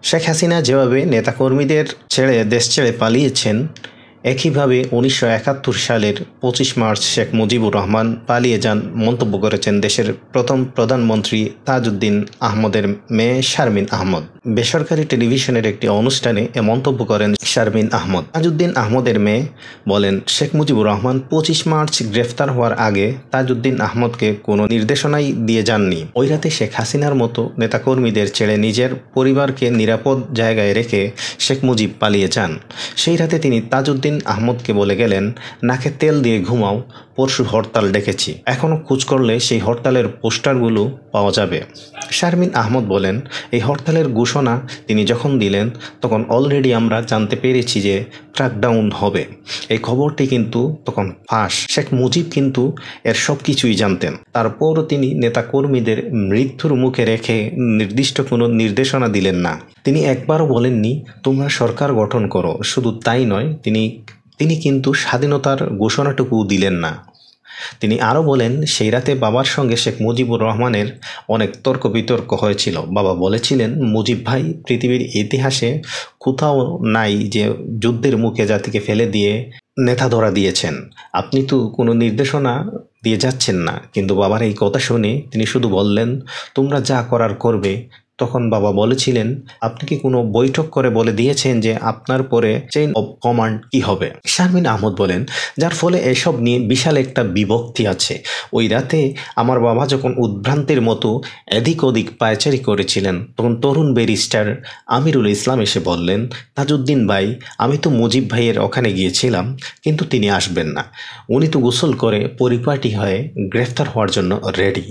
শেখ হাসিনা যেভাবে নেতাকর্মীদের ছেড়ে দেশ ছেড়ে পালিয়েছেন, একইভাবে 1971 সালের 25 মার্চ শেখ মুজিবুর রহমান পালিয়ে যান মন্তব্য করেছেন দেশের প্রথম প্রধানমন্ত্রী তাজউদ্দিন আহমদের মেয়ে শারমিন আহমদ। বেসরকারি টেলিভিশনের একটি অনুষ্ঠানে এ মন্তব্য করেন শারমিন আহমদ। তাজউদ্দিন আহমদের মেয়ে বলেন, শেখ মুজিবুর রহমান 25 মার্চ গ্রেফতার হওয়ার আগে তাজউদ্দিন আহমদকে কোনো নির্দেশনাই দিয়ে যাননি। ওই রাতে শেখ হাসিনার মতো নেতাকর্মীদের ছেড়ে নিজের পরিবারকে নিরাপদ জায়গায় রেখে শেখ মুজিব পালিয়ে যান। সেই রাতে তিনি তাজউদ্দিন আহমদকে বলে গেলেন, নাকে তেল দিয়ে ঘুমাও, পরশু হরতাল ডেকেছি, এখনও খোঁজ করলে সেই হরতালের পোস্টারগুলো পাওয়া যাবে। শারমিন আহমদ বলেন, এই হরতালের ঘোষণা তিনি যখন দিলেন তখন অলরেডি আমরা জানতে পেরেছি যে ক্র্যাকডাউন হবে। এই খবরটি কিন্তু তখন ফাঁস। শেখ মুজিব কিন্তু এর সব কিছুই জানতেন। তারপরও তিনি নেতাকর্মীদের মৃত্যুর মুখে রেখে নির্দিষ্ট কোনো নির্দেশনা দিলেন না। তিনি একবারও বলেননি তোমরা সরকার গঠন করো। শুধু তাই নয়, তিনি কিন্তু স্বাধীনতার ঘোষণাটুকুও দিলেন না। তিনি আরও বলেন, সেই রাতে বাবার সঙ্গে শেখ মুজিবুর রহমানের অনেক তর্ক বিতর্ক হয়েছিল। বাবা বলেছিলেন, মুজিব ভাই পৃথিবীর ইতিহাসে কোথাও নাই যে যুদ্ধের মুখে জাতিকে ফেলে দিয়ে নেতা ধরা দিয়েছেন। আপনি তো কোনো নির্দেশনা দিয়ে যাচ্ছেন না। কিন্তু বাবার এই কথা শুনে তিনি শুধু বললেন, তোমরা যা করার করবে। তখন বাবা বলেছিলেন, আপনি কি কোনো বৈঠক করে বলে দিয়েছেন যে আপনার পরে চেইন অফ কমান্ড কি হবে? শারমিন আহমদ বলেন, যার ফলে এসব নিয়ে বিশাল একটা বিভক্তি আছে। ওই রাতে আমার বাবা যখন উদ্ভ্রান্তির মতো এদিক ওদিক পায়চারি করেছিলেন, তখন তরুণ ব্যারিস্টার আমিরুল ইসলাম এসে বললেন, তাজউদ্দিন ভাই, আমি তো মুজিব ভাইয়ের ওখানে গিয়েছিলাম, কিন্তু তিনি আসবেন না। উনি তো গোসল করে পরিপাটি হয়ে গ্রেফতার হওয়ার জন্য রেডি।